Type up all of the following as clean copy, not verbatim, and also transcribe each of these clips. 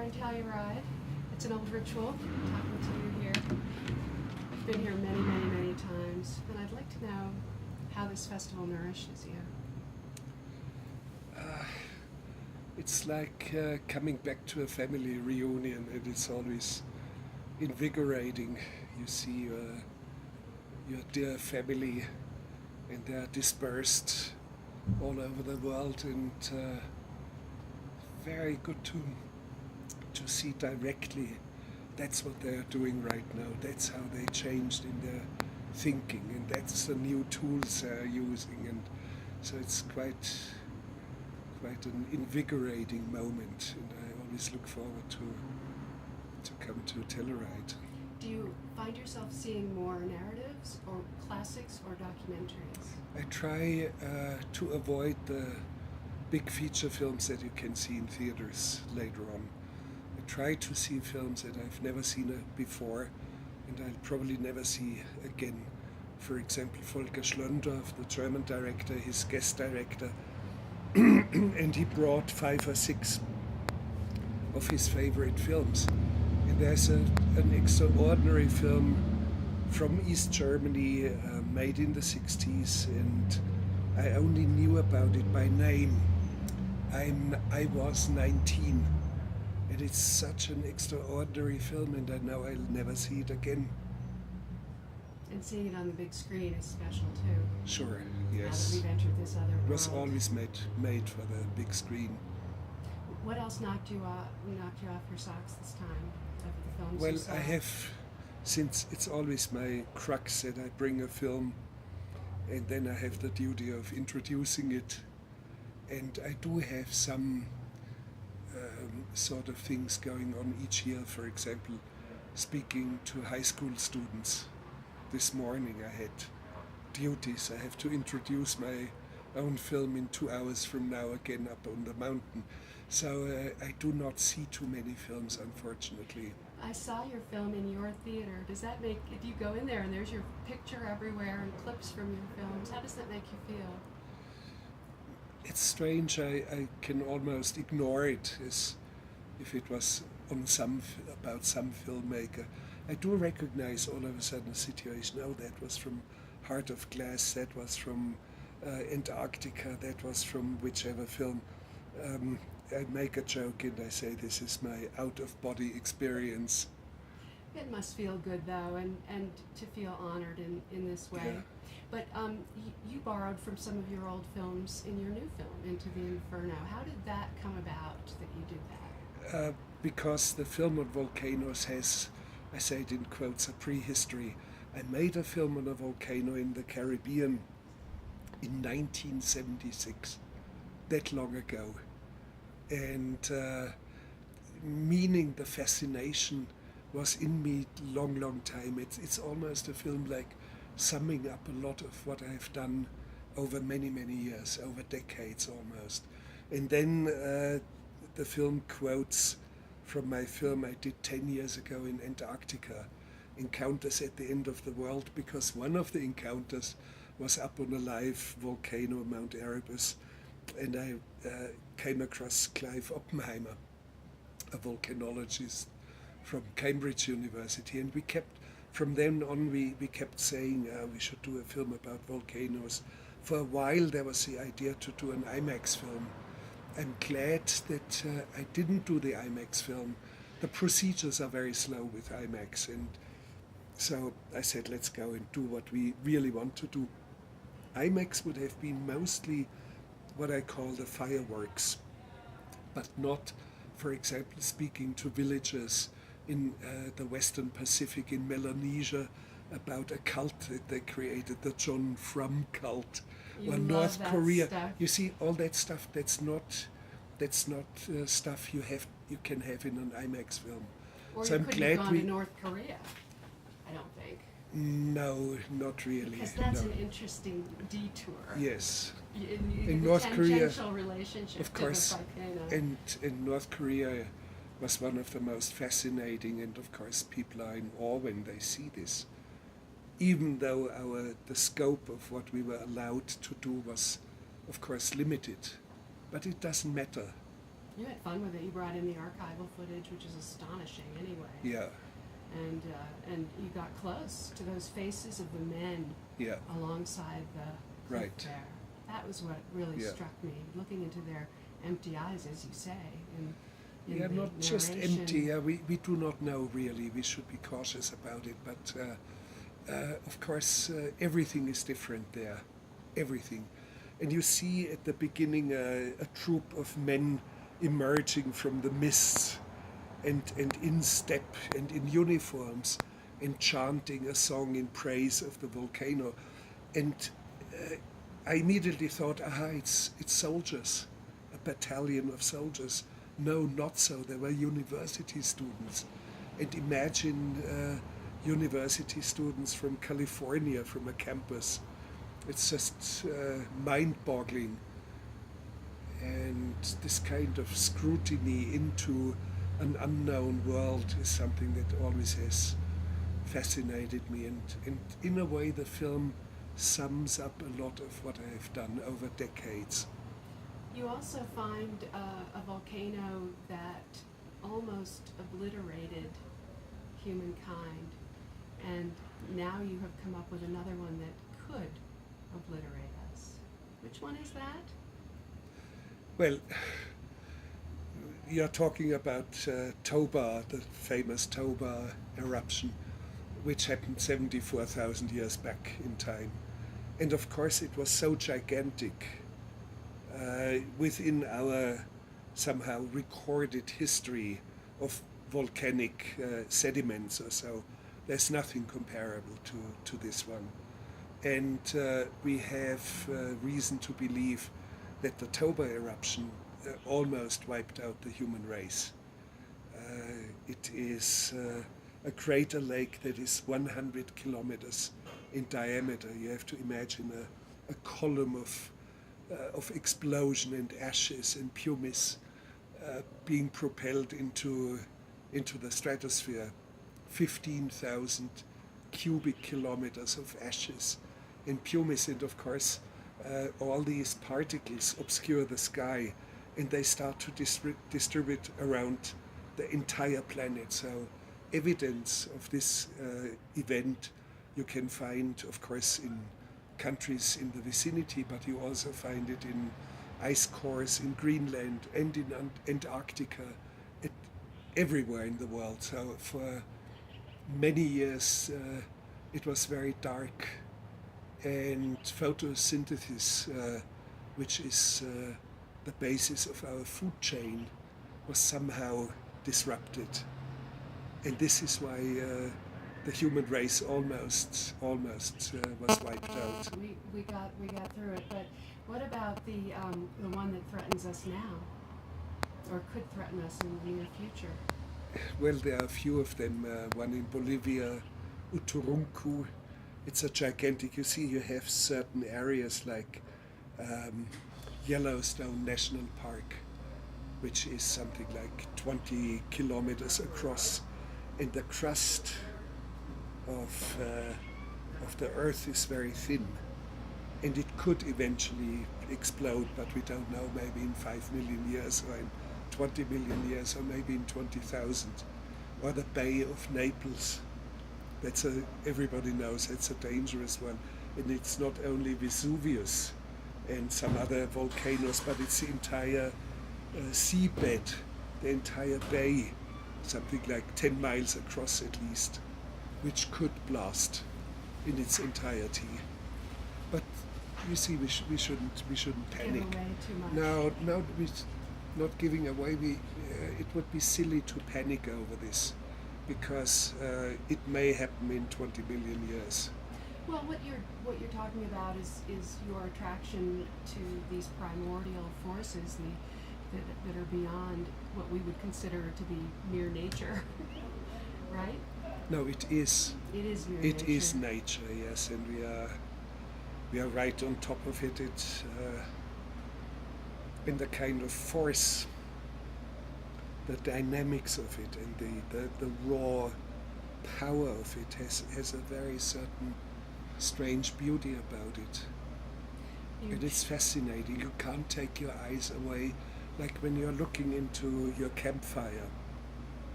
are in Telluride. It's an old ritual, talking to you here. I've been here many, many, many times, and I'd like to know how this festival nourishes you. It's like coming back to a family reunion, and it's always invigorating. You see your dear family, and they are dispersed all over the world, and very good to see directly. That's what they're doing right now. That's how they changed in their thinking, and that's the new tools they're using, and so it's quite an invigorating moment, and I always look forward to come to Telluride. Do you find yourself seeing more narratives or classics or documentaries? I try to avoid the big feature films that you can see in theaters later on. I try to see films that I've never seen before, and I'll probably never see again. For example, Volker Schlöndorff, the German director, his guest director, and he brought 5 or 6 of his favorite films. And there's an extraordinary film from East Germany made in the 60s, and I only knew about it by name. I was 19, and it's such an extraordinary film, and I know I'll never see it again. And seeing it on the big screen is special too. Sure, Now yes. that we've entered this other world. It was always made for the big screen. What else knocked you off your socks this time of the films Well, you saw? I have, since it's always my crux that I bring a film, and then I have the duty of introducing it, and I do have some sort of things going on each year. For example, speaking to high school students. This morning I had duties. I have to introduce my own film in 2 hours from now again up on the mountain. So I do not see too many films, unfortunately. I saw your film in your theater. Does that make, if you go in there and there's your picture everywhere and clips from your films, how does that make you feel? It's strange. I can almost ignore it as if it was on about some filmmaker. I do recognize all of a sudden a situation. Oh, that was from Heart of Glass, that was from Antarctica, that was from whichever film. I make a joke and I say this is my out-of-body experience. It must feel good though, and to feel honored in this way. Yeah. But you borrowed from some of your old films in your new film, Into the Inferno. How did that come about that you did that? Because the film on volcanoes has, I say it in quotes, a prehistory. I made a film on a volcano in the Caribbean in 1976, that long ago. And meaning the fascination was in me long time. It's almost a film like summing up a lot of what I've done over many years, over decades almost. And then the film quotes from my film I did 10 years ago in Antarctica, Encounters at the End of the World, because one of the encounters was up on a live volcano, Mount Erebus, and I came across Clive Oppenheimer, a volcanologist from Cambridge University, and from then on we kept saying we should do a film about volcanoes. For a while there was the idea to do an IMAX film. I'm glad that I didn't do the IMAX film. The procedures are very slow with IMAX, and so I said let's go and do what we really want to do. IMAX would have been mostly what I call the fireworks, but not, for example, speaking to villagers in the Western Pacific, in Melanesia, about a cult that they created, the John Frum cult, You or love North that Korea. stuff. You see, all that stuff. That's not stuff you can have in an IMAX film. Or So you I'm couldn't glad have gone to North Korea, I don't think. No, not really. Because that's no. an interesting detour. Yes. In In the North Korea, tangential relationship of to course, the volcano. and North Korea was one of the most fascinating, and of course people are in awe when they see this. Even though the scope of what we were allowed to do was, of course, limited, but it doesn't matter. You had fun with it. You brought in the archival footage, which is astonishing anyway. Yeah, And you got close to those faces of the men yeah, alongside the cliff Right. there. That was what really Yeah. struck me, looking into their empty eyes, as you say. In yeah. the Not just narration. empty. We do not know really. We should be cautious about it. But of course, everything is different there. Everything. And you see at the beginning a troop of men emerging from the mists and in step and in uniforms and chanting a song in praise of the volcano. And I immediately thought, it's soldiers, a battalion of soldiers. No, not so. They were university students. And imagine university students from California, from a campus. It's just mind-boggling. And this kind of scrutiny into an unknown world is something that always has fascinated me. And in a way, the film sums up a lot of what I have done over decades. You also find a volcano that almost obliterated humankind, and now you have come up with another one that could obliterate us. Which one is that? Well, you're talking about Toba, the famous Toba eruption, which happened 74,000 years back in time. And of course, it was so gigantic within our somehow recorded history of volcanic sediments or so. There's nothing comparable to this one. And we have reason to believe that the Toba eruption almost wiped out the human race. It is a crater lake that is 100 kilometers in diameter. You have to imagine a column of explosion and ashes and pumice being propelled into the stratosphere. 15,000 cubic kilometers of ashes and pumice, and of course all these particles obscure the sky and they start to distribute around the entire planet. So evidence of this event you can find, of course, in countries in the vicinity, but you also find it in ice cores in Greenland and in Antarctica, everywhere in the world. So for many years it was very dark, and photosynthesis, which is the basis of our food chain, was somehow disrupted. And this is why the human race almost was wiped out. We got through it, but what about the one that threatens us now, or could threaten us in the near future? Well, there are a few of them. One in Bolivia, Uturuncu. It's a gigantic. You see, you have certain areas like Yellowstone National Park, which is something like 20 kilometers across, and the crust of the Earth is very thin, and it could eventually explode, but we don't know. Maybe in 5 million years, or in 20 million years, or maybe in 20,000. Or the Bay of Naples. Everybody knows it's a dangerous one. And it's not only Vesuvius and some other volcanoes, but it's the entire seabed, the entire bay, something like 10 miles across at least, which could blast in its entirety. But you see, we shouldn't panic. Give away too much. No, we're not giving away. It would be silly to panic over this, because it may happen in 20 million years. Well, what you're talking about is your attraction to these primordial forces that are beyond what we would consider to be mere nature, right? No, it is. It is mere It nature. is nature, yes, and we are right on top of it. It's in the kind of force, the dynamics of it, and the raw power of it has a very certain strange beauty about it. And it's fascinating. You can't take your eyes away like when you're looking into your campfire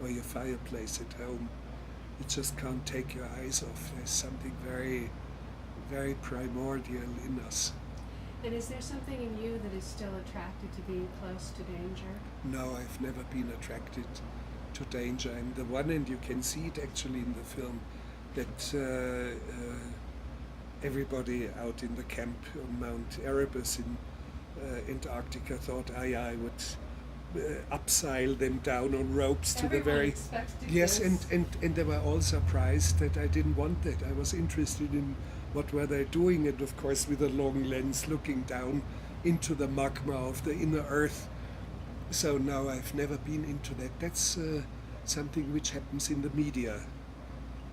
or your fireplace at home, you just can't take your eyes off. There's something very, very primordial in us. And is there something in you that is still attracted to being close to danger? No, I've never been attracted to danger. And the one end, you can see it actually in the film, that everybody out in the camp on Mount Erebus in Antarctica thought I would upsile them down on ropes to the very... Yes, and they were all surprised that I didn't want that. I was interested in what were they doing, and of course with a long lens looking down into the magma of the inner earth. So no, I've never been into that. That's something which happens in the media.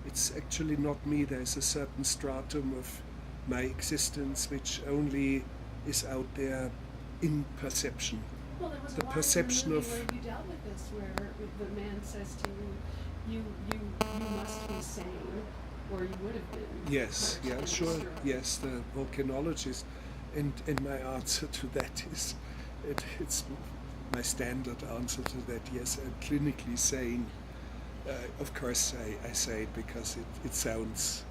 It's actually not me. There's a certain stratum of my existence which only is out there in perception. Well, there was The a line perception in the movie of... where you dealt with this, where the man says to you, you must be sane, or you would have been. Yes, hurt yeah, and sure, destroyed. yes, the volcanologist. And my answer to that is, it's my standard answer to that, yes, I'm clinically sane. Of course I say it because it sounds